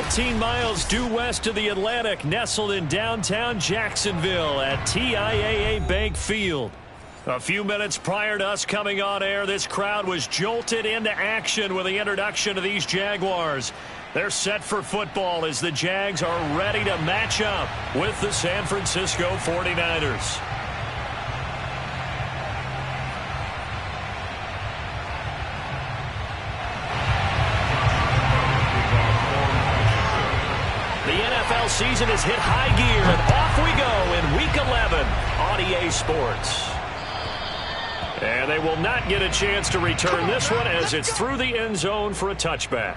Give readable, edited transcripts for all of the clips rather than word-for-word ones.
14 miles due west of the Atlantic, nestled in downtown Jacksonville at TIAA Bank Field. A few minutes prior to us coming on air, this crowd was jolted into action with the introduction of these Jaguars. They're set for football as the Jags are ready to match up with the San Francisco 49ers. Season has hit high gear, and off we go in Week 11 on EA Sports. And they will not get a chance to return this one as it's through the end zone for a touchback.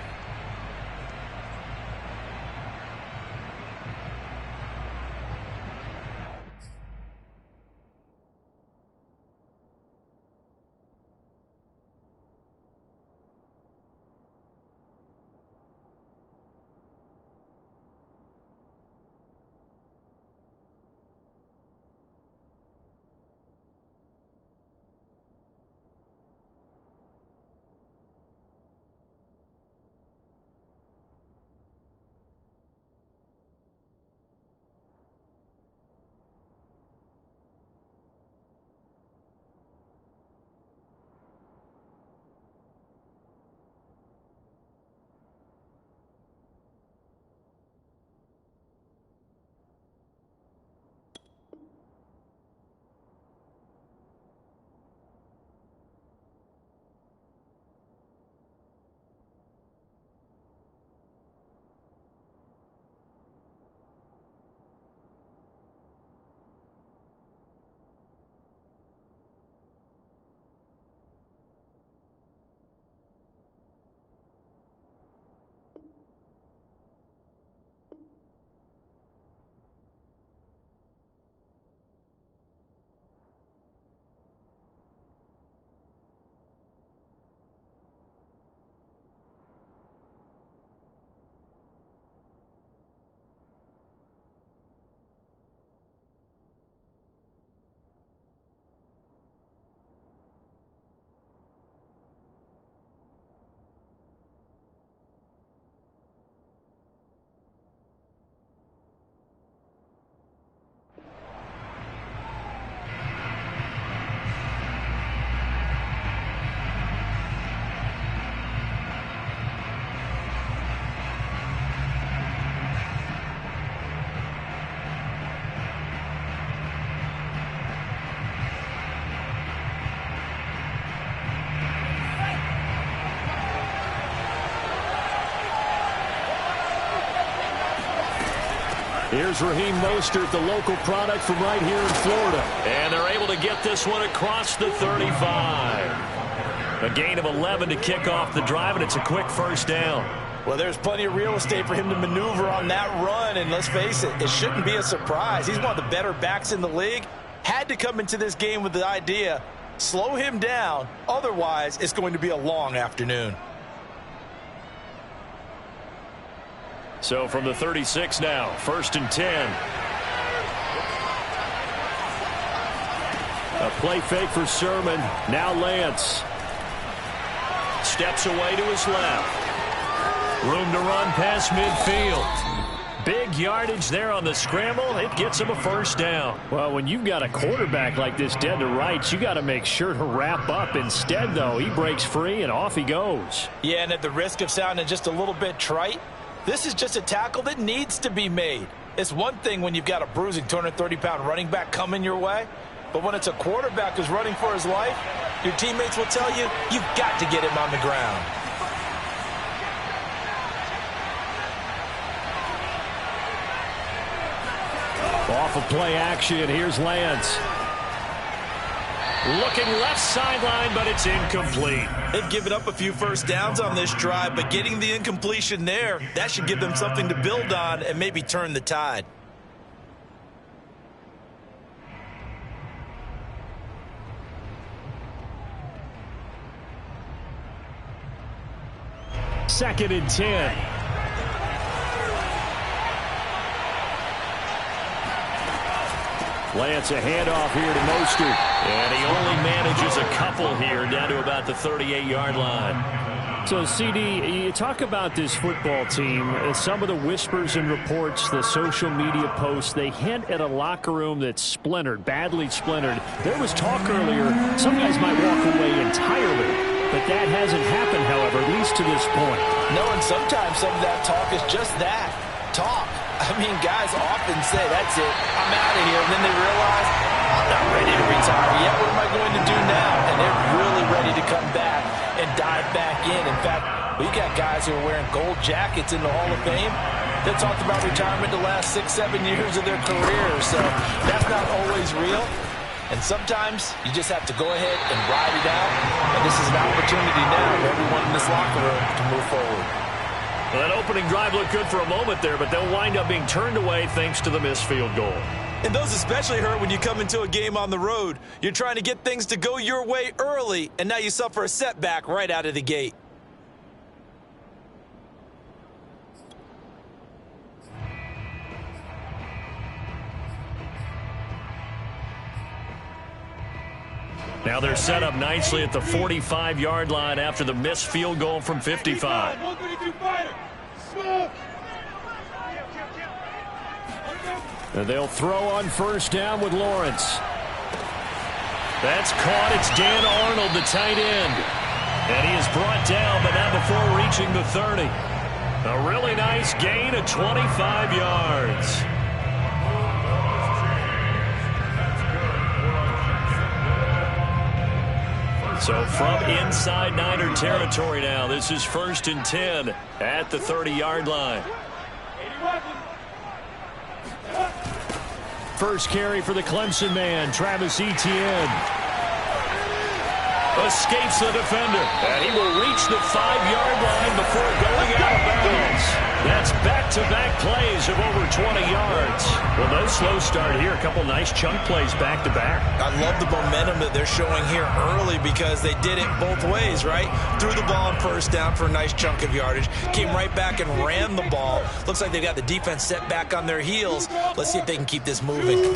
Here's Raheem Mostert, the local product from right here in Florida. And they're able to get this one across the 35. A gain of 11 to kick off the drive, and it's a quick first down. Well, there's plenty of real estate for him to maneuver on that run, and let's face it, it shouldn't be a surprise. He's one of the better backs in the league. Had to come into this game with the idea, slow him down, otherwise it's going to be a long afternoon. So from the 36 now, 1st and 10. A play fake for Sermon. Now Lance. Steps away to his left. Room to run past midfield. Big yardage there on the scramble. It gets him a first down. Well, when you've got a quarterback like this dead to rights, you got to make sure to wrap up. Instead, though, he breaks free and off he goes. Yeah, and at the risk of sounding just a little bit trite, this is just a tackle that needs to be made. It's one thing when you've got a bruising 230-pound running back coming your way, but when it's a quarterback who's running for his life, your teammates will tell you, you've got to get him on the ground. Off of play action, here's Lance. Looking left sideline, but it's incomplete. They've given up a few first downs on this drive, but getting the incompletion there, that should give them something to build on and maybe turn the tide. Second and 10. Lance, a handoff here to Mostert. And he only manages a couple here down to about the 38-yard line. So, CD, you talk about this football team. Some of the whispers and reports, the social media posts, they hint at a locker room that's splintered, badly splintered. There was talk earlier, some guys might walk away entirely. But that hasn't happened, however, at least to this point. No, and sometimes some of that talk is just that, talk. I mean, guys often say, that's it, I'm out of here. And then they realize, I'm not ready to retire yet. What am I going to do now? And they're really ready to come back and dive back in. In fact, we got guys who are wearing gold jackets in the Hall of Fame that talked about retirement the last 6-7 years of their careers. So that's not always real. And sometimes you just have to go ahead and ride it out. And this is an opportunity now for everyone in this locker room to move forward. Well, that opening drive looked good for a moment there, but they'll wind up being turned away thanks to the missed field goal. And those especially hurt when you come into a game on the road. You're trying to get things to go your way early, and now you suffer a setback right out of the gate. Now they're set up nicely at the 45-yard line after the missed field goal from 55. And they'll throw on first down with Lawrence. That's caught. It's Dan Arnold, the tight end. And he is brought down, but not before reaching the 30. A really nice gain of 25 yards. So from inside Niner territory now, this is 1st and 10 at the 30-yard line. First carry for the Clemson man, Travis Etienne. Escapes the defender, and he will reach the 5-yard line before going out of bounds. That's back-to-back plays of over 20 yards. Well, no slow start here. A couple nice chunk plays back-to-back. I love the momentum that they're showing here early because they did it both ways, right? Threw the ball on first down for a nice chunk of yardage. Came right back and ran the ball. Looks like they've got the defense set back on their heels. Let's see if they can keep this moving.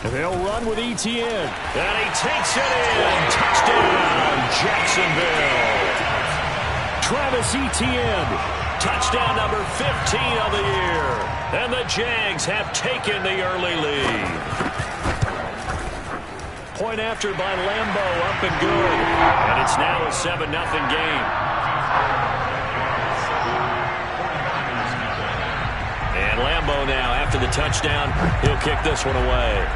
And they'll run with Etienne. And he takes it in. Touchdown, Jacksonville. Travis Etienne. Touchdown number 15 of the year. And the Jags have taken the early lead. Point after by Lambeau, up and good. And it's now a 7-0 game. And Lambeau now, after the touchdown, he'll kick this one away.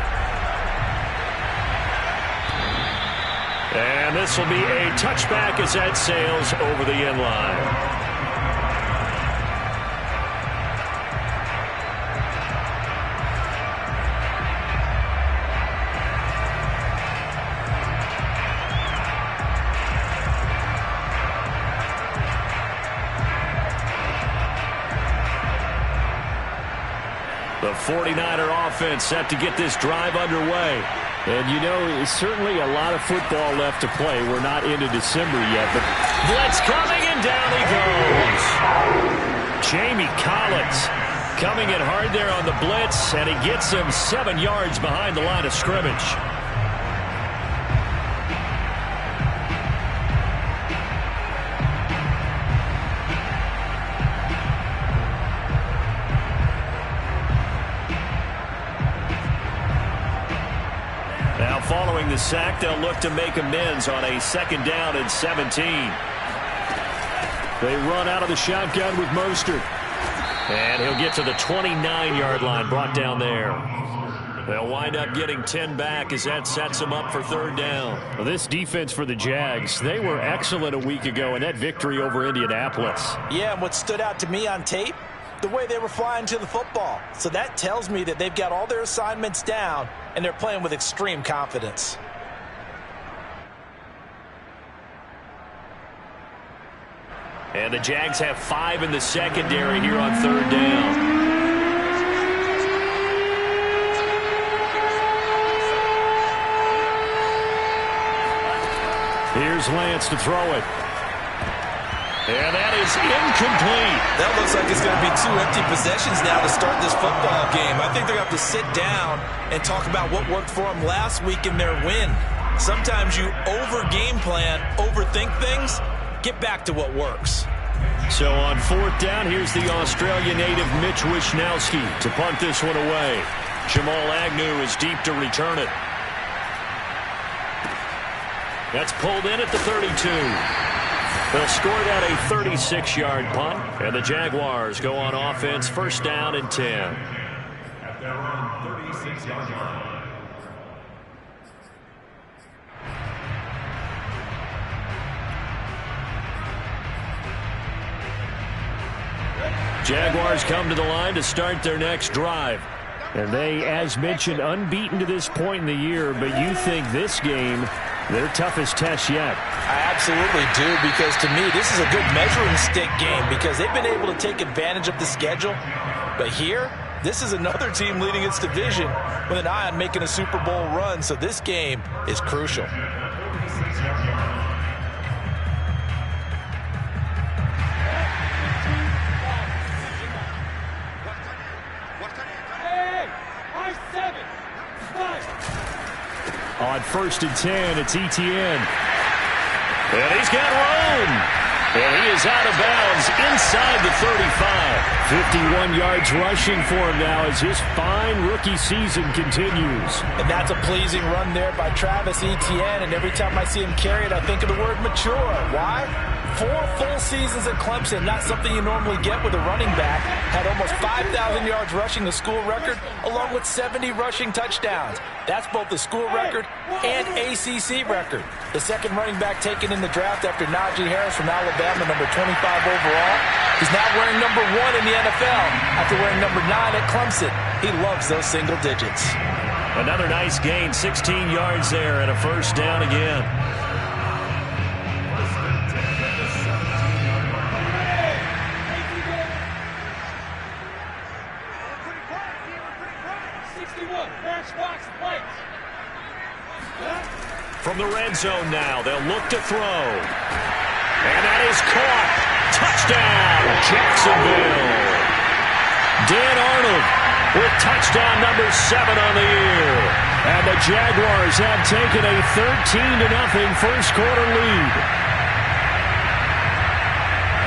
And this will be a touchback as that sails over the end line. The 49er offense set to get this drive underway. And, you know, certainly a lot of football left to play. We're not into December yet, but blitz coming, and down he goes. Jamie Collins coming in hard there on the blitz, and he gets him 7 yards behind the line of scrimmage. Now following the sack, they'll look to make amends on a 2nd down and 17. They run out of the shotgun with Mostert. And he'll get to the 29-yard line, brought down there. They'll wind up getting 10 back as that sets them up for 3rd down. Well, this defense for the Jags, they were excellent a week ago in that victory over Indianapolis. Yeah, and what stood out to me on tape, the way they were flying to the football. So that tells me that they've got all their assignments down, and they're playing with extreme confidence. And the Jags have 5 in the secondary here on 3rd down. Here's Lance to throw it. And that is incomplete. That looks like it's going to be 2 empty possessions now to start this football game. I think they're going to have to sit down and talk about what worked for them last week in their win. Sometimes you over-game plan, overthink things, Get back to what works. So on 4th down, here's the Australian native Mitch Wishnowsky to punt this one away. Jamal Agnew is deep to return it. That's pulled in at the 32. They'll score that a 36-yard punt, and the Jaguars go on offense 1st down and 10. At their own 36-yard line. Jaguars come to the line to start their next drive. And they, as mentioned, unbeaten to this point in the year, but you think this game, their toughest test yet. I absolutely do, because to me, this is a good measuring stick game because they've been able to take advantage of the schedule. But here, this is another team leading its division with an eye on making a Super Bowl run, so this game is crucial. On 1st and 10, it's Etienne. And he's got room. And he is out of bounds inside the 35. 51 yards rushing for him now as his fine rookie season continues. And that's a pleasing run there by Travis Etienne. And every time I see him carry it, I think of the word mature. Why? 4 full seasons at Clemson, not something you normally get with a running back. Had almost 5,000 yards rushing, the school record, along with 70 rushing touchdowns. That's both the school record and ACC record. The second running back taken in the draft after Najee Harris from Alabama, number 25 overall. He's now wearing number 1 in the NFL after wearing number 9 at Clemson. He loves those single digits. Another nice gain, 16 yards there, and a 1st down again. From the red zone now, they'll look to throw. And that is caught. Touchdown, Jacksonville. Dan Arnold with touchdown number 7 on the year. And the Jaguars have taken a 13-0 first quarter lead.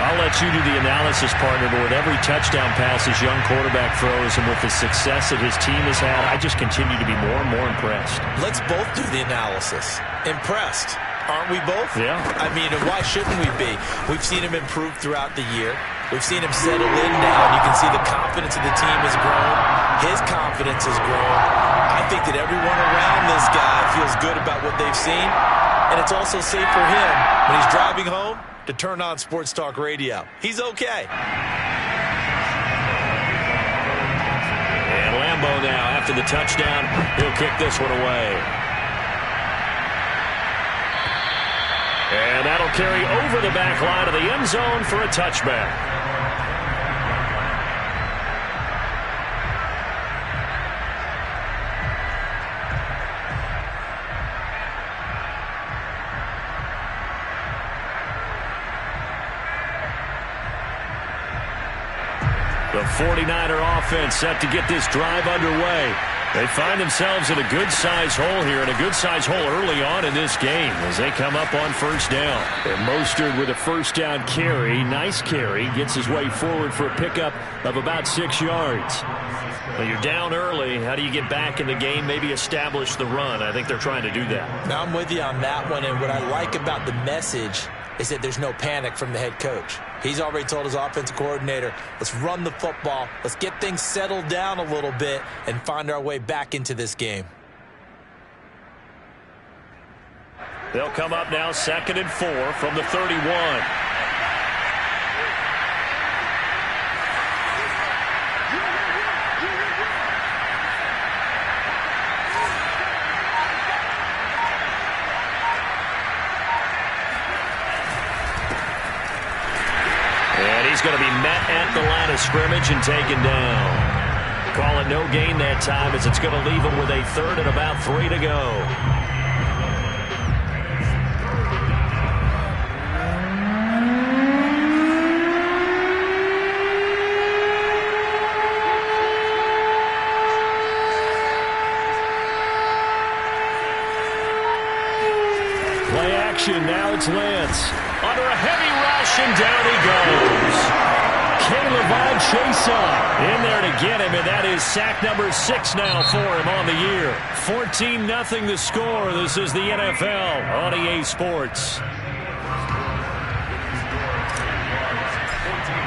I'll let you do the analysis, partner, but with every touchdown pass his young quarterback throws and with the success that his team has had, I just continue to be more and more impressed. Let's both do the analysis. Impressed. Aren't we both? Yeah. I mean, and why shouldn't we be? We've seen him improve throughout the year. We've seen him settle in now, and you can see the confidence of the team has grown. His confidence has grown. I think that everyone around this guy feels good about what they've seen, and it's also safe for him when he's driving home to turn on Sports Talk Radio. He's okay. And Lambeau now, after the touchdown, he'll kick this one away. And that'll carry over the back line of the end zone for a touchback. The 49er offense set to get this drive underway. They find themselves in a good-sized hole here, and a good-sized hole early on in this game as they come up on 1st down. And Mostert with a 1st down carry, nice carry, gets his way forward for a pickup of about 6 yards. Well, you're down early. How do you get back in the game, maybe establish the run? I think they're trying to do that. Now, I'm with you on that one, and what I like about the message is that there's no panic from the head coach. He's already told his offensive coordinator, let's run the football, let's get things settled down a little bit and find our way back into this game. They'll come up now 2nd and 4 from the 31. He's going to be met at the line of scrimmage and taken down. Calling no gain that time as it's going to leave him with a 3rd and about 3 to go. Play action. Now it's Lance. Under a heavy rush, and down he goes. Caleb Chesa in there to get him, and that is sack number 6 now for him on the year. 14-0 the score. This is the NFL on EA Sports.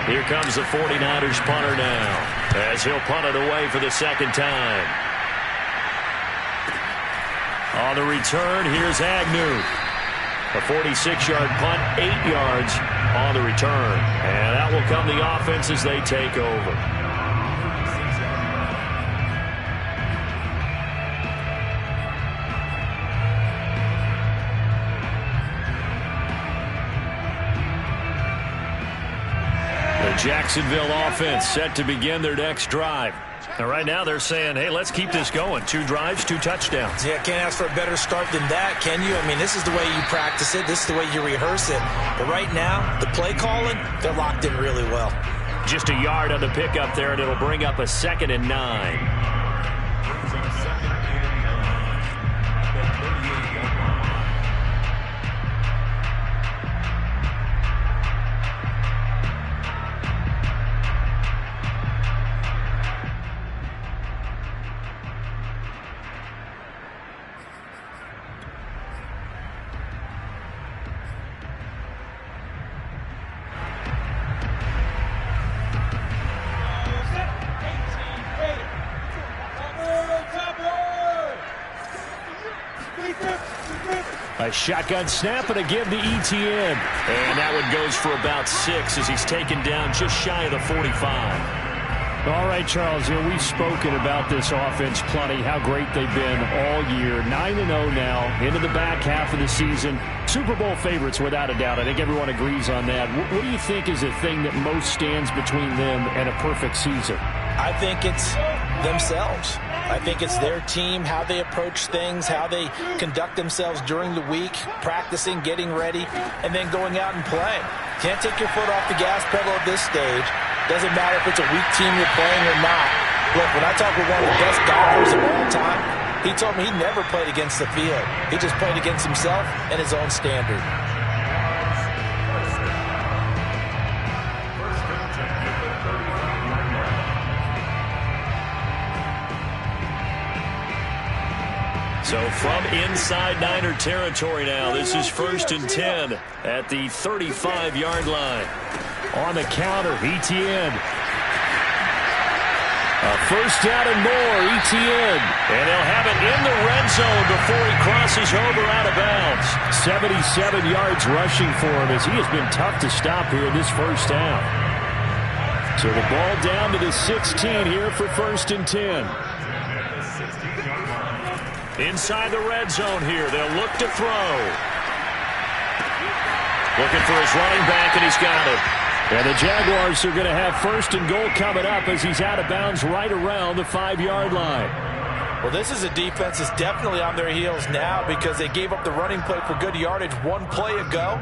Here comes the 49ers punter now, as he'll punt it away for the second time. On the return, here's Agnew. A 46-yard punt, 8 yards on the return. And that will come the offense as they take over. The Jacksonville offense set to begin their next drive. And right now they're saying, hey, let's keep this going. 2 drives, 2 touchdowns. Yeah, can't ask for a better start than that, can you? I mean, this is the way you practice it. This is the way you rehearse it. But right now, the play calling, they're locked in really well. Just a yard on the pickup there, and it'll bring up a 2nd and 9. A shotgun snap and a give to Etienne. And that one goes for about 6 as he's taken down just shy of the 45. All right, Charles, we've spoken about this offense plenty, how great they've been all year. 9-0 now, into the back half of the season. Super Bowl favorites, without a doubt. I think everyone agrees on that. What do you think is the thing that most stands between them and a perfect season? I think it's themselves. I think it's their team, how they approach things, how they conduct themselves during the week, practicing, getting ready, and then going out and playing. Can't take your foot off the gas pedal at this stage. Doesn't matter if it's a weak team you're playing or not. Look, when I talk with one of the best golfers of all time, he told me he never played against the field. He just played against himself and his own standard. So from inside Niner territory now, this is 1st and 10 at the 35-yard line. On the counter, Etienne. A first down and more, Etienne. And he'll have it in the red zone before he crosses over out of bounds. 77 yards rushing for him as he has been tough to stop here in this first half. So the ball down to the 16 here for 1st and 10. Inside the red zone here, they'll look to throw. Looking for his running back, and he's got it. And the Jaguars are going to have 1st and goal coming up as he's out of bounds right around the 5-yard line. Well, this is a defense that's definitely on their heels now because they gave up the running play for good yardage 1 play ago.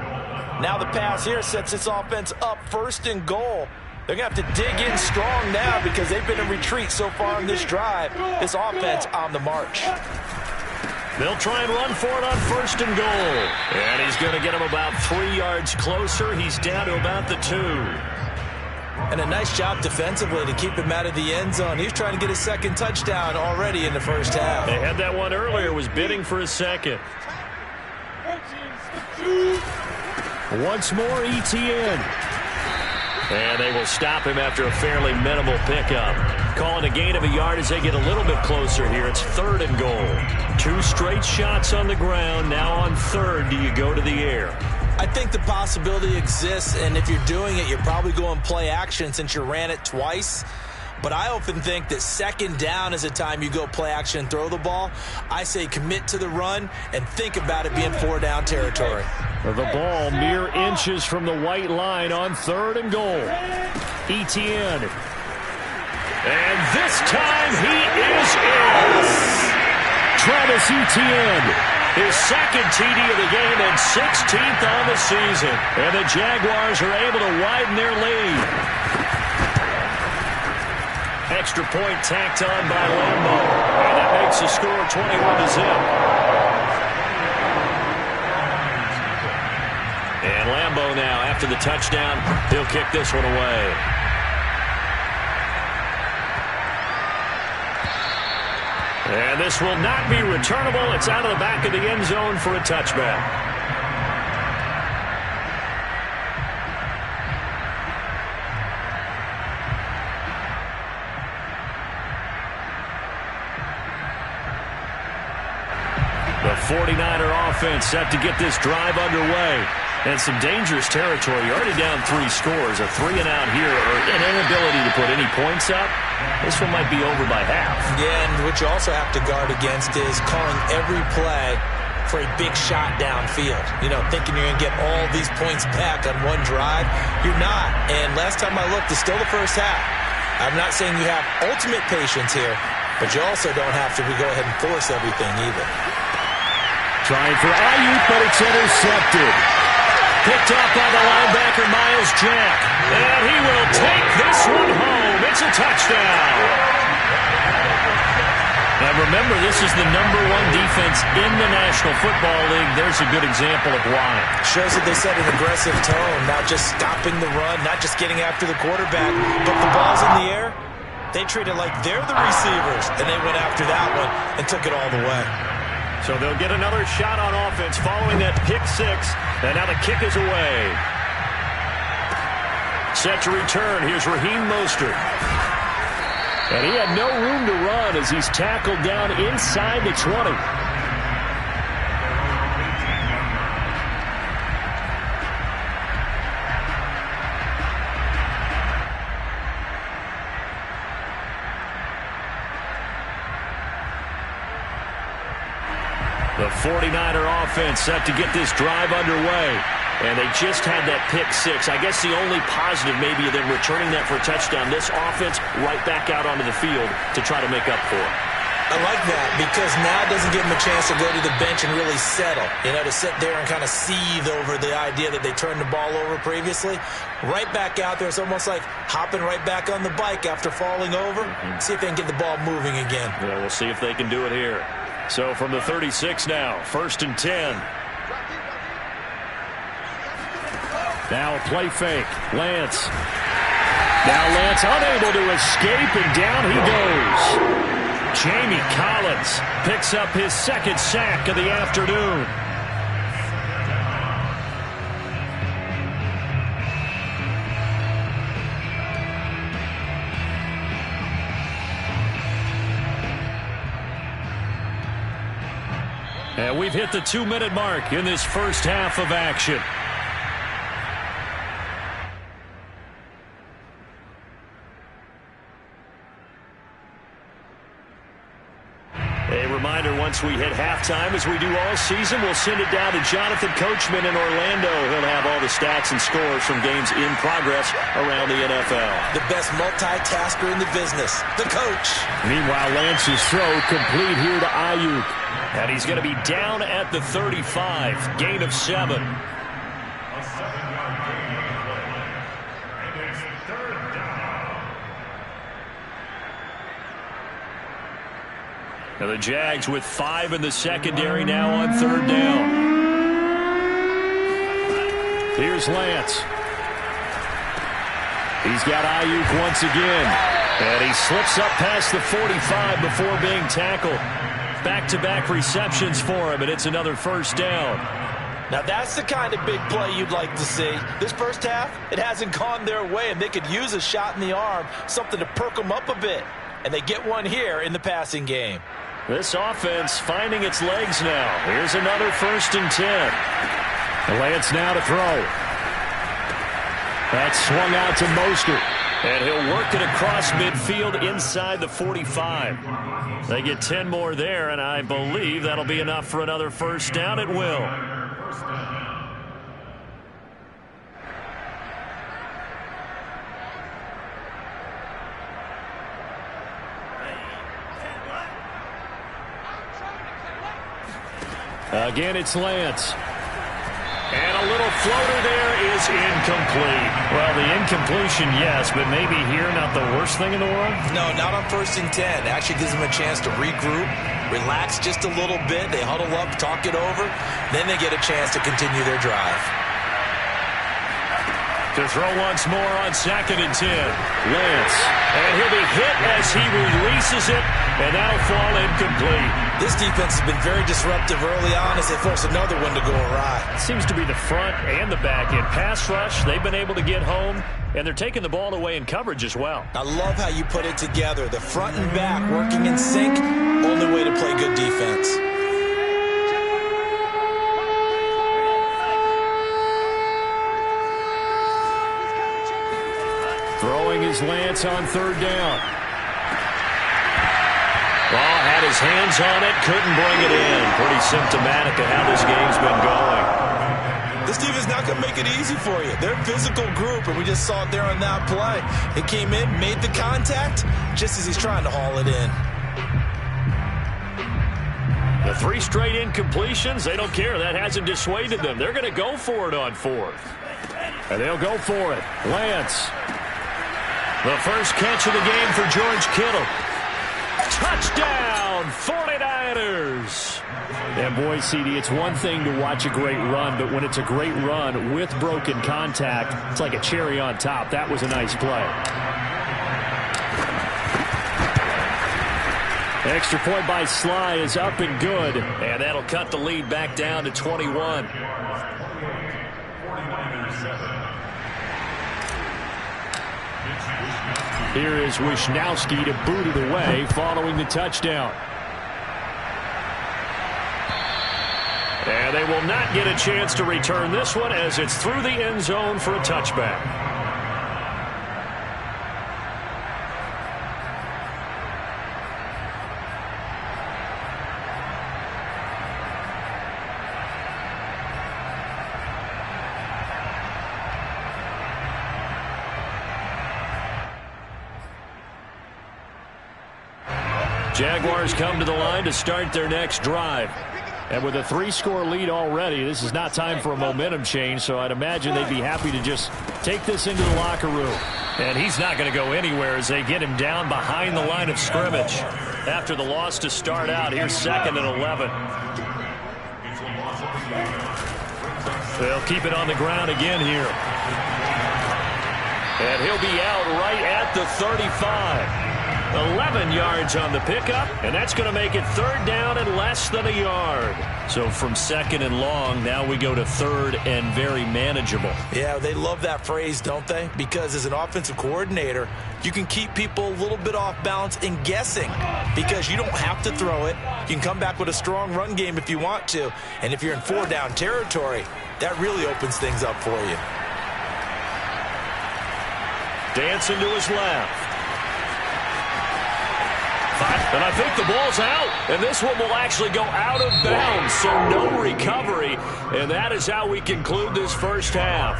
Now the pass here sets this offense up 1st and goal. They're going to have to dig in strong now because they've been in retreat so far in this drive. This offense on the march. They'll try and run for it on 1st and goal. And he's going to get him about 3 yards closer. He's down to about the 2. And a nice job defensively to keep him out of the end zone. He's trying to get his 2nd touchdown already in the first half. They had that one earlier, was bidding for his 2nd. Once more, Etienne. And they will stop him after a fairly minimal pickup. Calling a gain of a yard as they get a little bit closer here. It's 3rd and goal. 2 straight shots on the ground. Now on 3rd, do you go to the air? I think the possibility exists, and if you're doing it, you're probably going play action since you ran it twice. But I often think that 2nd down is a time you go play action and throw the ball. I say commit to the run and think about it being 4-down territory. The ball mere inches from the white line on 3rd and goal. Etienne. And this time he is in. Travis Etienne. His 2nd TD of the game and 16th on the season. And the Jaguars are able to widen their lead. Extra point tacked on by Lambeau. And that makes the score 21-0. go now. After the touchdown, he'll kick this one away. And this will not be returnable. It's out of the back of the end zone for a touchback. The 49er offense set to get this drive underway. And some dangerous territory. You're already down 3 scores. A 3-and-out here, or an inability to put any points up. This one might be over by half. Yeah, and what you also have to guard against is calling every play for a big shot downfield. You know, thinking you're going to get all these points back on one drive. You're not. And last time I looked, it's still the first half. I'm not saying you have ultimate patience here, but you also don't have to go ahead and force everything either. Trying for Ayuk, but it's intercepted. Picked up by the linebacker, Miles Jack. And he will take this one home. It's a touchdown. And remember, this is the #1 defense in the National Football League. There's a good example of why. Shows that they set an aggressive tone, not just stopping the run, not just getting after the quarterback, but the ball's in the air. They treat it like they're the receivers, and they went after that one and took it all the way. So they'll get another shot on offense following that pick 6. And now the kick is away. Set to return. Here's Raheem Mostert. And he had no room to run as he's tackled down inside the 20. The 49er offense set to get this drive underway. And they just had that pick 6. I guess the only positive maybe of them returning that for a touchdown. This offense right back out onto the field to try to make up for it. I like that because now it doesn't give them a chance to go to the bench and really settle. You know, to sit there and kind of seethe over the idea that they turned the ball over previously. Right back out there. It's almost like hopping right back on the bike after falling over. See if they can get the ball moving again. Yeah, we'll see if they can do it here. So from the 36 now, 1st and 10. Now a play fake. Lance. Now Lance unable to escape, and down he goes. Jamie Collins picks up his 2nd sack of the afternoon. And we've hit the 2-minute mark in this first half of action. A reminder, once we hit halftime, as we do all season, we'll send it down to Jonathan Coachman in Orlando. He'll have all the stats and scores from games in progress around the NFL. The best multitasker in the business, the coach. Meanwhile, Lance's throw complete here to Ayuk. And he's going to be down at the 35, gain of 7. A 7-yard gain on the play. And it's 3rd down. And the Jags with 5 in the secondary now on 3rd down. Here's Lance. He's got Ayuk once again. And he slips up past the 45 before being tackled. Back-to-back receptions for him, and it's another 1st down. Now that's the kind of big play you'd like to see. This first half, it hasn't gone their way, and they could use a shot in the arm, something to perk them up a bit. And they get one here in the passing game. This offense finding its legs now. Here's another 1st and 10. Lance now to throw. That's swung out to Mostert. And he'll work it across midfield inside the 45. They get 10 more there, and I believe that'll be enough for another 1st down. It will. Again, it's Lance. And a little floater there is incomplete. Well, the incompletion, yes, but maybe here not the worst thing in the world? No, not on 1st and 10. It actually gives them a chance to regroup, relax just a little bit. They huddle up, talk it over. Then they get a chance to continue their drive. To throw once more on 2nd and 10. Lance. And he'll be hit as he releases it, and that'll fall incomplete. This defense has been very disruptive early on as they force another one to go awry. Seems to be the front and the back end. Pass rush, they've been able to get home, and they're taking the ball away in coverage as well. I love how you put it together. The front and back working in sync, only way to play good defense. Throwing his Lance on 3rd down. Ball had his hands on it, couldn't bring it in. Pretty symptomatic of how this game's been going. This defense is not going to make it easy for you. They're a physical group, and we just saw it there on that play. It came in, made the contact, just as he's trying to haul it in. The 3 straight incompletions, they don't care. That hasn't dissuaded them. They're going to go for it on 4th. And they'll go for it. Lance. The first catch of the game for George Kittle. Touchdown, 49ers. And boy, CD, it's one thing to watch a great run, but when it's a great run with broken contact, it's like a cherry on top. That was a nice play. Extra point by Sly is up and good. And that'll cut the lead back down to 21. Here is Wisnowski to boot it away following the touchdown. And they will not get a chance to return this one as it's through the end zone for a touchback. Jaguars come to the line to start their next drive. And with a 3-score lead already, this is not time for a momentum change, so I'd imagine they'd be happy to just take this into the locker room. And he's not going to go anywhere as they get him down behind the line of scrimmage. After the loss to start out, here's 2nd and 11. They'll keep it on the ground again here. And he'll be out right at the 35. 11 yards on the pickup, and that's going to make it 3rd down and less than a yard. So from 2nd and long, now we go to 3rd and very manageable. Yeah, they love that phrase, don't they? Because as an offensive coordinator, you can keep people a little bit off balance and guessing because you don't have to throw it. You can come back with a strong run game if you want to, and if you're in 4-down territory, that really opens things up for you. Dancing to his left. And I think the ball's out, and this one will actually go out of bounds, so no recovery, and that is how we conclude this first half.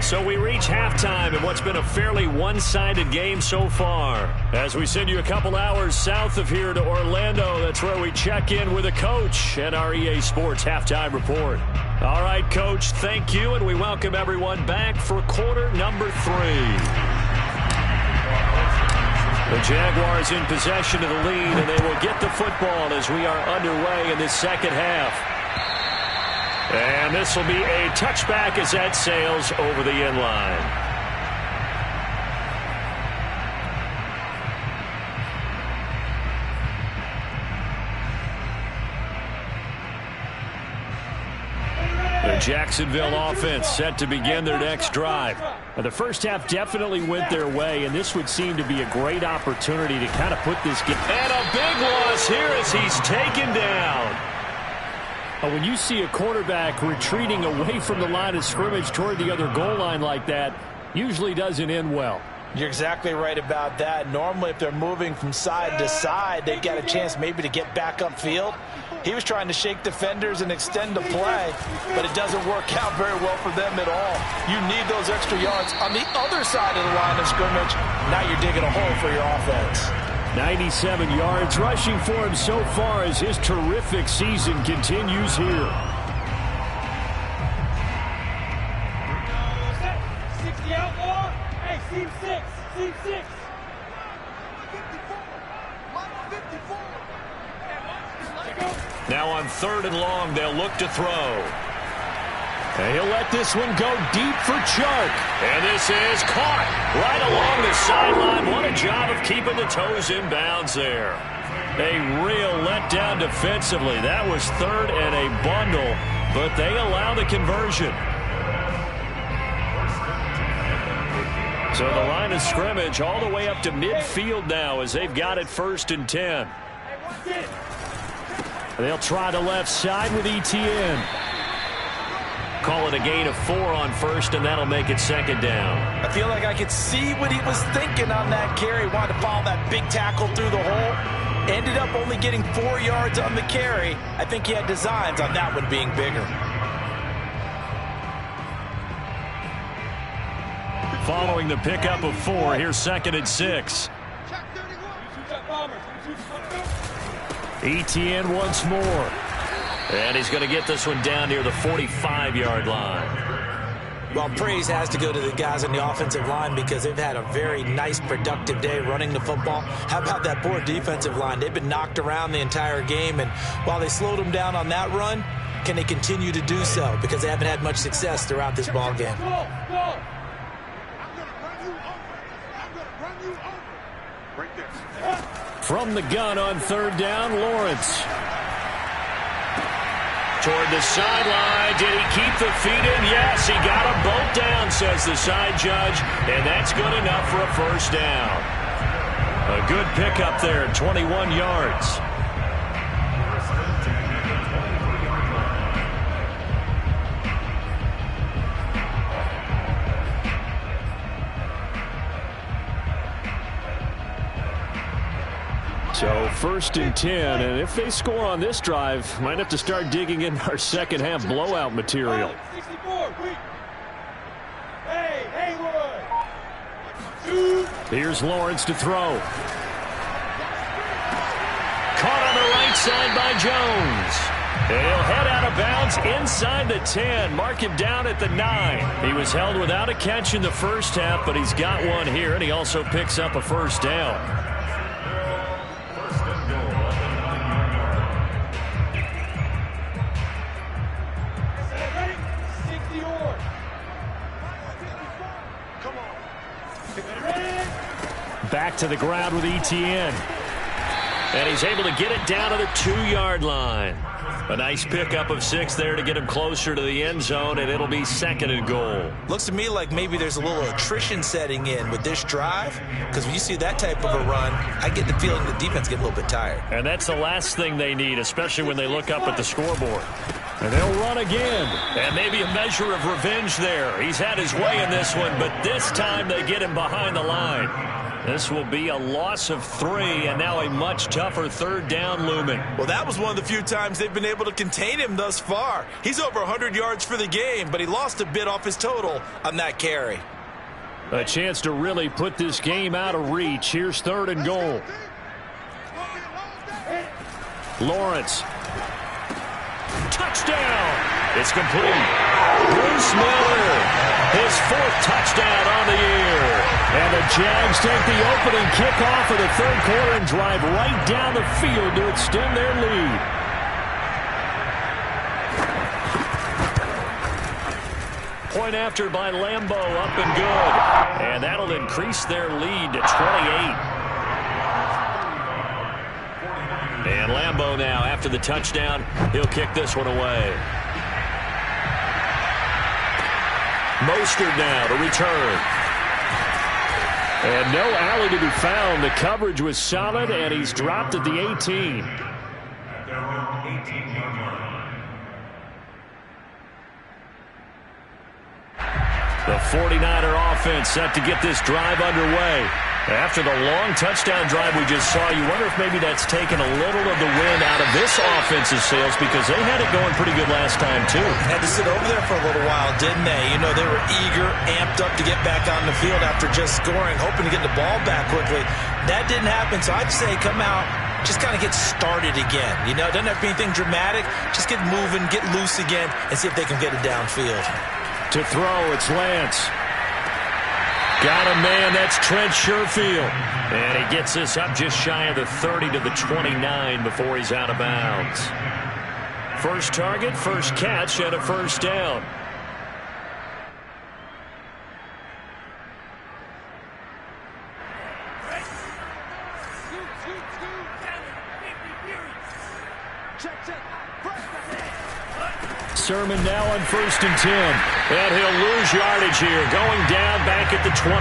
So we reach halftime in what's been a fairly one-sided game so far. As we send you a couple hours south of here to Orlando, that's where we check in with a coach at our EA Sports Halftime Report. All right, Coach, thank you, and we welcome everyone back for quarter number 3. The Jaguars in possession of the lead, and they will get the football as we are underway in this second half. And this will be a touchback as that sails over the end line. The Jacksonville offense set to begin their next drive. Now, the first half definitely went their way, and this would seem to be a great opportunity to kind of put this game. And a big loss here as he's taken down. When you see a quarterback retreating away from the line of scrimmage toward the other goal line like that, usually doesn't end well. You're exactly right about that. Normally, if they're moving from side to side, they've got a chance maybe to get back upfield. He was trying to shake defenders and extend the play, but it doesn't work out very well for them at all. You need those extra yards on the other side of the line of scrimmage. Now you're digging a hole for your offense. 97 yards rushing for him so far as his terrific season continues here. 60 out more. Hey, seam 6. Seam 6. Now on 3rd and long, they'll look to throw. And he'll let this one go deep for Chark. And this is caught right along the sideline. What a job of keeping the toes in bounds there. A real letdown defensively. That was third and a bundle, but they allow the conversion. So the line of scrimmage all the way up to midfield now as they've got it 1st and 10. They'll try the left side with Etienne. Call it a gain of 4 on 1st, and that'll make it 2nd down. I feel like I could see what he was thinking on that carry. Wanted to follow that big tackle through the hole. Ended up only getting 4 yards on the carry. I think he had designs on that one being bigger. Following the pickup of 4, here's 2nd and 6. Etienne once more. And he's going to get this one down near the 45-yard line. Well, praise has to go to the guys on the offensive line because they've had a very nice, productive day running the football. How about that poor defensive line? They've been knocked around the entire game, and while they slowed them down on that run, can they continue to do so? Because they haven't had much success throughout this ball game. From the gun on 3rd down, Lawrence. Toward the sideline. Did he keep the feet in? Yes, he got them both down, says the side judge. And that's good enough for a 1st down. A good pickup there, 21 yards. So 1st and 10, and if they score on this drive, might have to start digging in our second half blowout material. 64, Hey, Haywood. Here's Lawrence to throw. Caught on the right side by Jones. And he'll head out of bounds inside the 10. Mark him down at the 9. He was held without a catch in the first half, but he's got one here, and he also picks up a 1st down. Back to the ground with Etienne. And he's able to get it down to the 2-yard line. A nice pickup of 6 there to get him closer to the end zone, and it'll be 2nd and goal. Looks to me like maybe there's a little attrition setting in with this drive, because when you see that type of a run, I get the feeling the defense get a little bit tired. And that's the last thing they need, especially when they look up at the scoreboard. And they'll run again. And maybe a measure of revenge there. He's had his way in this one, but this time they get him behind the line. This will be a loss of 3, and now a much tougher 3rd down looming. Well, that was one of the few times they've been able to contain him thus far. He's over 100 yards for the game, but he lost a bit off his total on that carry. A chance to really put this game out of reach. Here's 3rd and goal. Lawrence. Touchdown! It's complete. Bruce Miller, his 4th touchdown on the year. And the Jags take the opening kickoff of the 3rd quarter and drive right down the field to extend their lead. Point after by Lambeau, up and good. And that'll increase their lead to 28. And Lambeau now, after the touchdown, he'll kick this one away. Mostert now to return. And no alley to be found. The coverage was solid, and he's dropped at the 18. The 49er offense set to get this drive underway. After the long touchdown drive we just saw, you wonder if maybe that's taken a little of the wind out of this offensive sails, because they had it going pretty good last time, too. Had to sit over there for a little while, didn't they? You know, they were eager, amped up to get back on the field after just scoring, hoping to get the ball back quickly. That didn't happen, so I'd say come out, just kind of get started again. You know, it doesn't have to be anything dramatic. Just get moving, get loose again, and see if they can get it downfield. To throw, it's Lance. Got a man, that's Trent Sherfield. And he gets this up just shy of the 30 to the 29 before he's out of bounds. First target, first catch, and a 1st down. Sermon now on 1st and 10. And he'll lose yardage here, going down back at the 28.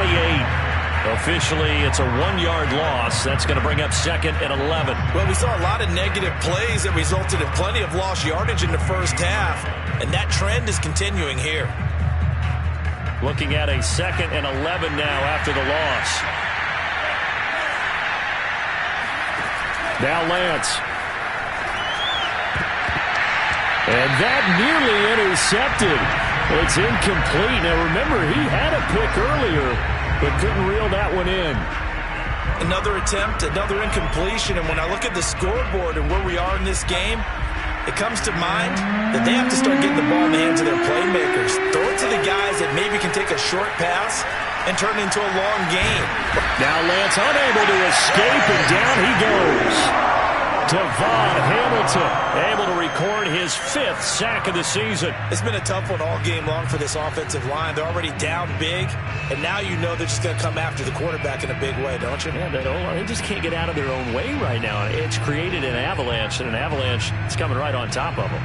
Officially, it's a 1-yard loss. That's going to bring up 2nd and 11. Well, we saw a lot of negative plays that resulted in plenty of lost yardage in the first half, and that trend is continuing here. Looking at a 2nd and 11 now after the loss. Now Lance. And that nearly intercepted. It's incomplete. Now remember, he had a pick earlier, but couldn't reel that one in. Another attempt, another incompletion, and when I look at the scoreboard and where we are in this game, it comes to mind that they have to start getting the ball in the hands of their playmakers. Throw it to the guys that maybe can take a short pass and turn it into a long gain. Now Lance unable to escape, and down he goes. Devon Hamilton able to record his 5th sack of the season. It's been a tough one all game long for this offensive line. They're already down big, and now you know they're just going to come after the quarterback in a big way, don't you? Yeah, they just can't get out of their own way right now. It's created an avalanche, and an avalanche is coming right on top of them.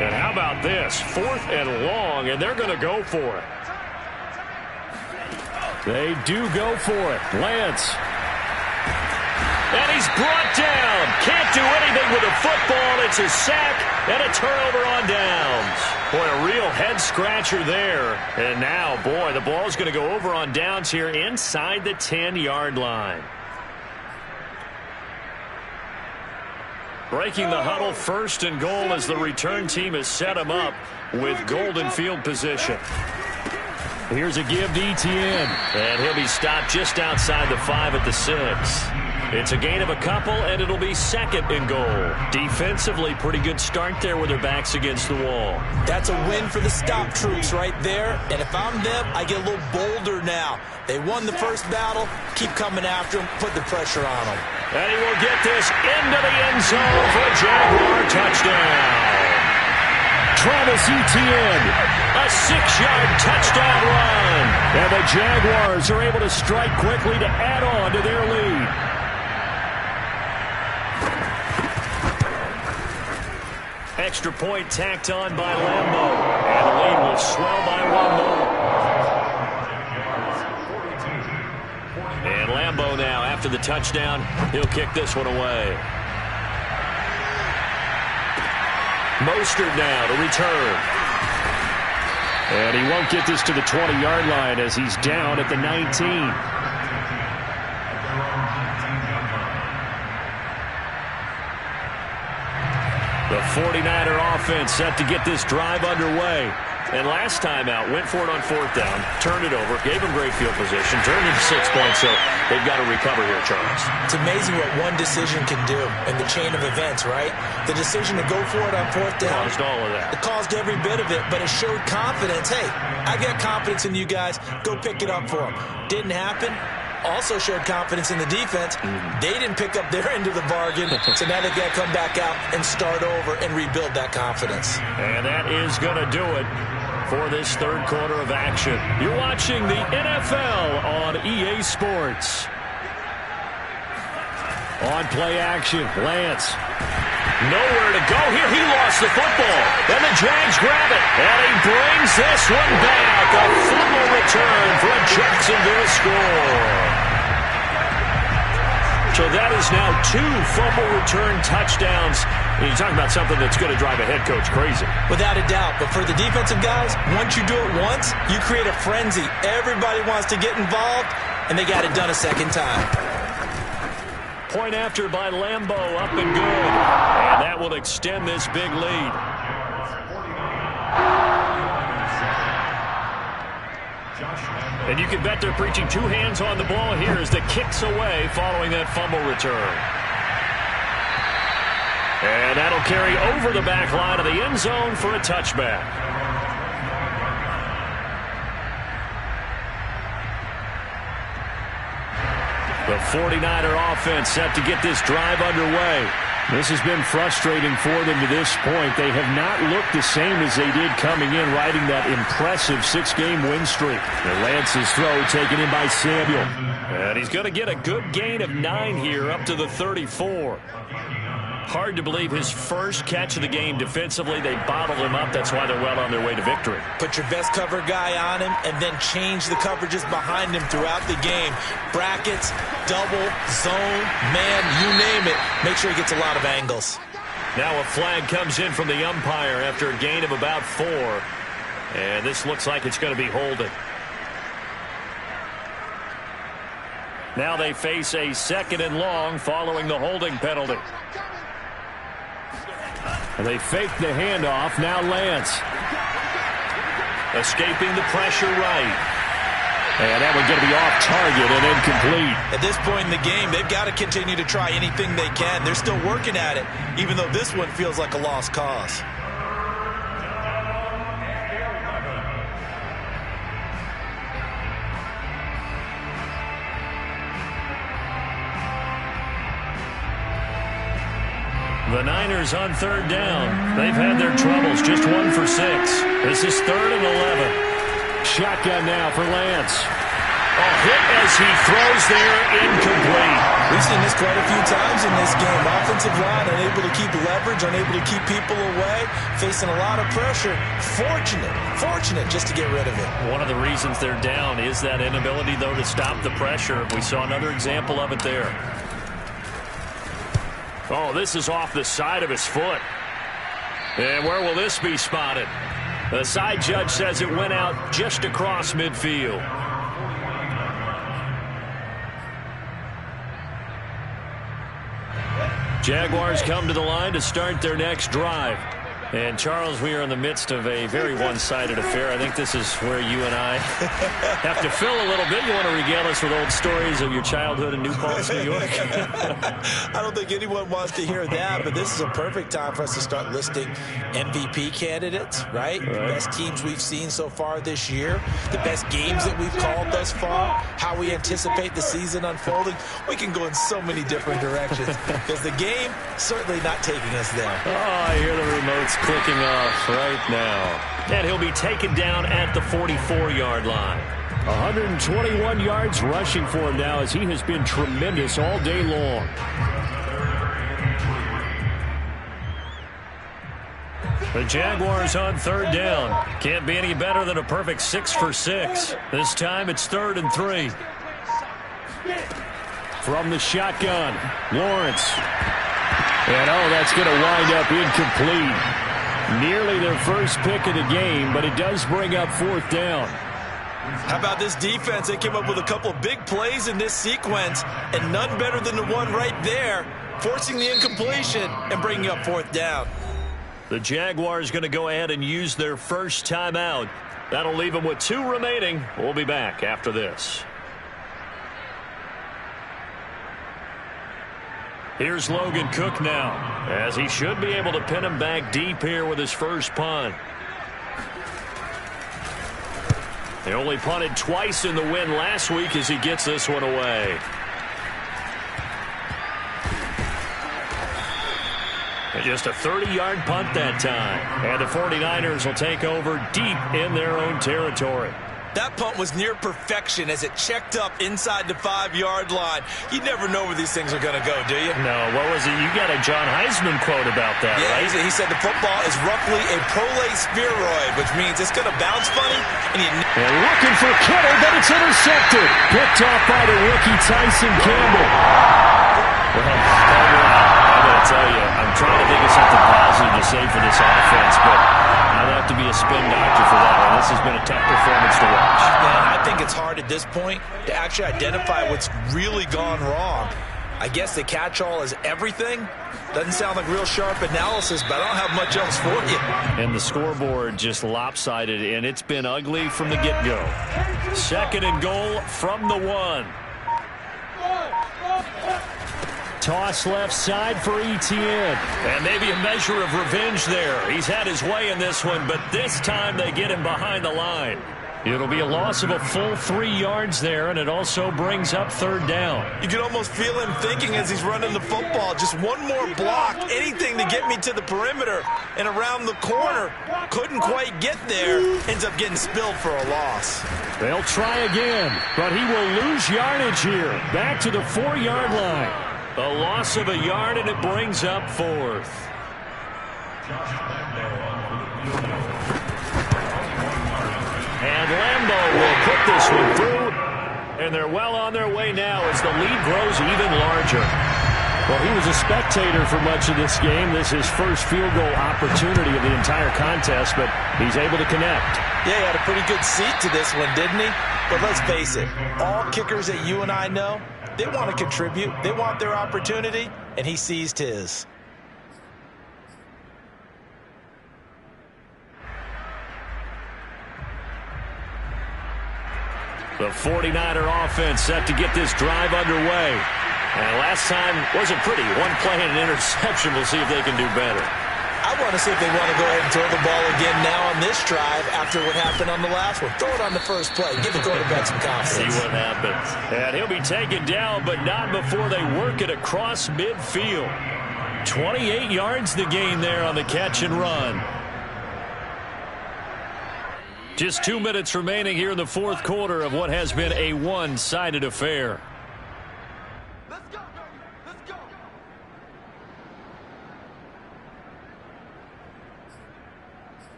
And how about this? 4th and long, and they're going to go for it. They do go for it. Lance. And he's brought down. Can't do anything with a football. It's a sack and a turnover on downs. Boy, a real head-scratcher there. And now, boy, the ball's going to go over on downs here inside the 10-yard line. Breaking the huddle, 1st and goal as the return team has set him up with golden field position. Here's a give to Etienne. And he'll be stopped just outside the 5 at the 6. It's a gain of a couple, and it'll be 2nd and goal. Defensively, pretty good start there with their backs against the wall. That's a win for the stop troops right there. And if I'm them, I get a little bolder now. They won the first battle. Keep coming after them. Put the pressure on them. And he will get this into the end zone for a Jaguar touchdown. Travis Etienne. A 6-yard touchdown run. And the Jaguars are able to strike quickly to add on to their lead. Extra point tacked on by Lambeau. And the lead will swell by 1 more. And Lambeau now, after the touchdown, he'll kick this one away. Mostert now to return. And he won't get this to the 20-yard line as he's down at the 19. The 49er offense set to get this drive underway. And last time out, went for it on 4th down, turned it over, gave them great field position, turned into 6 points, so they've got to recover here, Charles. It's amazing what one decision can do in the chain of events, right? The decision to go for it on 4th down. Caused all of that. It caused every bit of it, but it showed confidence. Hey, I got confidence in you guys. Go pick it up for them. Didn't happen. Also showed confidence in the defense. They didn't pick up their end of the bargain, so now they've got to come back out and start over and rebuild that confidence. And that is going to do it for this 3rd quarter of action. You're watching the NFL on EA Sports. On play action, Lance. Nowhere to go here. He lost the football. And the Jags grab it. And he brings this one back. A fumble return for a Jacksonville score. So that is now 2 fumble return touchdowns. And you're talking about something that's going to drive a head coach crazy. Without a doubt. But for the defensive guys, once you do it once, you create a frenzy. Everybody wants to get involved, and they got it done a second time. Point after by Lambeau, up and good. And that will extend this big lead. And you can bet they're preaching 2 hands on the ball here as the kick's away following that fumble return. And that'll carry over the back line of the end zone for a touchback. The 49er offense set to get this drive underway. This has been frustrating for them to this point. They have not looked the same as they did coming in, riding that impressive 6-game win streak. And Lance's throw taken in by Samuel. And he's going to get a good gain of 9 here up to the 34. Hard to believe his first catch of the game defensively. They bottled him up. That's why they're well on their way to victory. Put your best cover guy on him and then change the coverages behind him throughout the game. Brackets, double, zone, man, you name it. Make sure he gets a lot of angles. Now a flag comes in from the umpire after a gain of about 4. And this looks like it's going to be holding. Now they face a 2nd and long following the holding penalty. And they fake the handoff. Now Lance. Escaping the pressure right. And that one's going to be off target and incomplete. At this point in the game, they've got to continue to try anything they can. They're still working at it, even though this one feels like a lost cause. The Niners on 3rd down. They've had their troubles. Just 1 for 6. This is 3rd and 11. Shotgun now for Lance. A hit as he throws there, incomplete. We've seen this quite a few times in this game. Offensive line unable to keep leverage, unable to keep people away, facing a lot of pressure. Fortunate just to get rid of it. One of the reasons they're down is that inability, though, to stop the pressure. We saw another example of it there. Oh, this is off the side of his foot. And where will this be spotted? The side judge says it went out just across midfield. Jaguars come to the line to start their next drive. And, Charles, we are in the midst of a very one-sided affair. I think this is where you and I have to fill a little bit. You want to regale us with old stories of your childhood in New Paltz, New York? I don't think anyone wants to hear that, but this is a perfect time for us to start listing MVP candidates, right? The best teams we've seen so far this year, the best games that we've called thus far, how we anticipate the season unfolding. We can go in so many different directions because the game certainly not taking us there. Oh, I hear the remotes clicking off right now. And he'll be taken down at the 44-yard line. 121 yards rushing for him now as he has been tremendous all day long. The Jaguars on 3rd down. Can't be any better than a perfect 6 for 6. This time it's 3rd and 3. From the shotgun, Lawrence. And, oh, that's going to wind up incomplete. Nearly their first pick of the game, but it does bring up 4th down. How about this defense? They came up with a couple of big plays in this sequence, and none better than the one right there, forcing the incompletion and bringing up 4th down. The Jaguars going to go ahead and use their first timeout. That'll leave them with 2 remaining. We'll be back after this. Here's Logan Cook now, as he should be able to pin him back deep here with his first punt. They only punted twice in the win last week as he gets this one away. And just a 30-yard punt that time. And the 49ers will take over deep in their own territory. That punt was near perfection as it checked up inside the 5-yard line. You never know where these things are going to go, do you? No, what was it? You got a John Heisman quote about that, right? Yeah, he said the football is roughly a prolate spheroid, which means it's going to bounce funny. And looking for Kittle, but it's intercepted. Picked off by the rookie Tyson Campbell. Well, I'm going to tell you, I'm trying to think of something positive to say for this offense, but I'd have to be a spin doctor for that one. This has been a tough performance to watch. Yeah, I think it's hard at this point to actually identify what's really gone wrong. I guess the catch-all is everything. Doesn't sound like real sharp analysis, but I don't have much else for you. And the scoreboard just lopsided, and it's been ugly from the get-go. 2nd and goal from the 1. Toss left side for Etienne. And maybe a measure of revenge there. He's had his way in this one, but this time they get him behind the line. It'll be a loss of a full 3 yards there, and it also brings up third down. You can almost feel him thinking as he's running the football, just one more block, anything to get me to the perimeter and around the corner. Couldn't quite get there. Ends up getting spilled for a loss. They'll try again, but he will lose yardage here. Back to the 4-yard line. A loss of a yard, and it brings up fourth. And Lambeau will put this one through, and they're well on their way now as the lead grows even larger. Well, he was a spectator for much of this game. This is his first field goal opportunity of the entire contest, but he's able to connect. Yeah, he had a pretty good seat to this one, didn't he? But let's face it, all kickers that you and I know, they want to contribute. They want their opportunity, and he seized his. The 49er offense set to get this drive underway. And last time wasn't pretty. One play and an interception. We'll see if they can do better. I want to see if they want to go ahead and throw the ball again now on this drive after what happened on the last one. Throw it on the first play. Give the quarterback some confidence. See what happens. And he'll be taken down, but not before they work it across midfield. 28 yards the gain there on the catch and run. Just 2 minutes remaining here in the fourth quarter of what has been a one-sided affair. Let's go, let's go.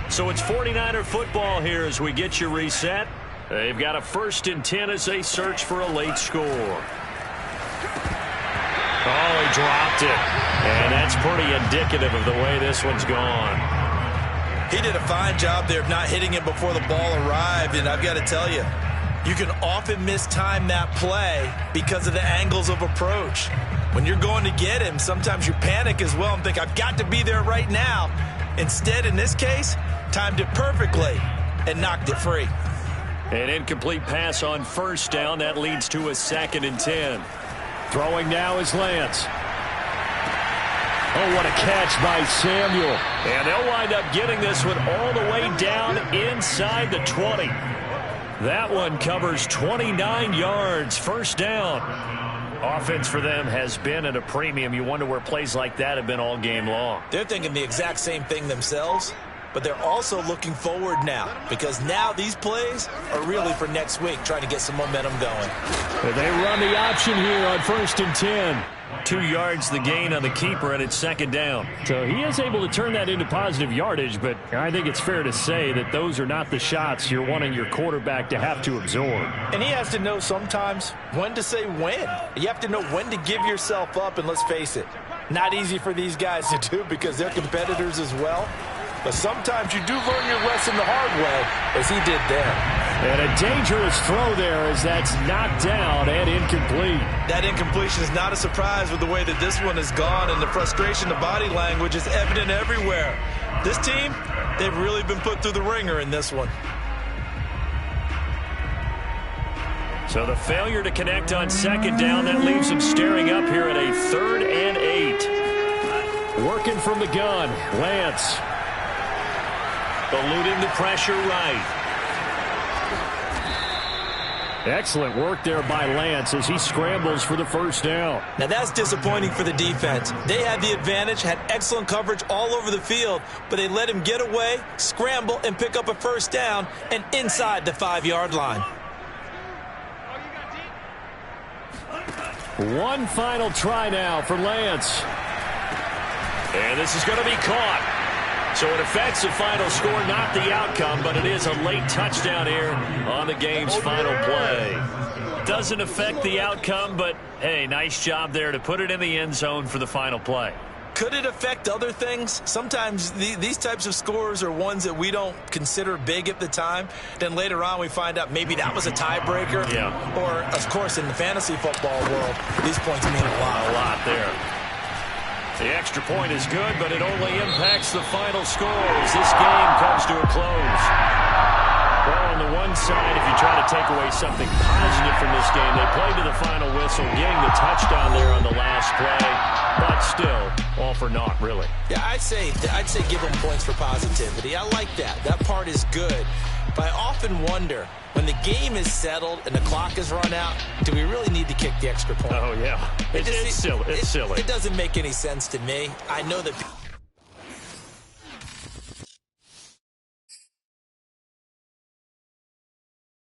So it's 49er football here as we get you reset. They've got a 1st and 10 as they search for a late score. Oh, he dropped it. And that's pretty indicative of the way this one's gone. He did a fine job there of not hitting it before the ball arrived, and I've got to tell you, you can often mistime that play because of the angles of approach. When you're going to get him, sometimes you panic as well and think, I've got to be there right now. Instead, in this case, timed it perfectly and knocked it free. An incomplete pass on 1st down. That leads to a 2nd and 10. Throwing now is Lance. Oh, what a catch by Samuel. And they'll wind up getting this one all the way down inside the 20. That one covers 29 yards. 1st down. Offense for them has been at a premium. You wonder where plays like that have been all game long. They're thinking the exact same thing themselves, but they're also looking forward now because now these plays are really for next week, trying to get some momentum going. They run the option here on 1st and 10. 2 yards the gain on the keeper, and it's 2nd down. So he is able to turn that into positive yardage, but I think it's fair to say that those are not the shots you're wanting your quarterback to have to absorb. And he has to know sometimes when to say when. You have to know when to give yourself up, and let's face it, not easy for these guys to do because they're competitors as well. But sometimes you do learn your lesson the hard way, as he did there. And a dangerous throw there as that's knocked down and incomplete. That incompletion is not a surprise with the way that this one has gone, and the frustration, the body language is evident everywhere. This team, they've really been put through the ringer in this one. So the failure to connect on 2nd down, that leaves them staring up here at a 3rd and 8. Working from the gun, Lance. Eluding the pressure right. Excellent work there by Lance as he scrambles for the 1st down. Now that's disappointing for the defense. They had the advantage, had excellent coverage all over the field, but they let him get away, scramble, and pick up a 1st down and inside the 5-yard line. One final try now for Lance. And this is going to be caught. So it affects the final score, not the outcome, but it is a late touchdown here on the game's final play. Doesn't affect the outcome, but, hey, nice job there to put it in the end zone for the final play. Could it affect other things? Sometimes these types of scores are ones that we don't consider big at the time. Then later on we find out maybe that was a tiebreaker. Yeah. Or, of course, in the fantasy football world, these points mean a lot. A lot there. The extra point is good, but it only impacts the final score as this game comes to a close. Well, on the one side, if you try to take away something positive from this game, they played to the final whistle, getting the touchdown there on the last play. But still, all for for naught, really. Yeah, I'd say give them points for positivity. I like that. That part is good. But I often wonder, when the game is settled and the clock has run out, do we really need to kick the extra point? Oh, yeah. It's silly. It's silly. It doesn't make any sense to me. I know that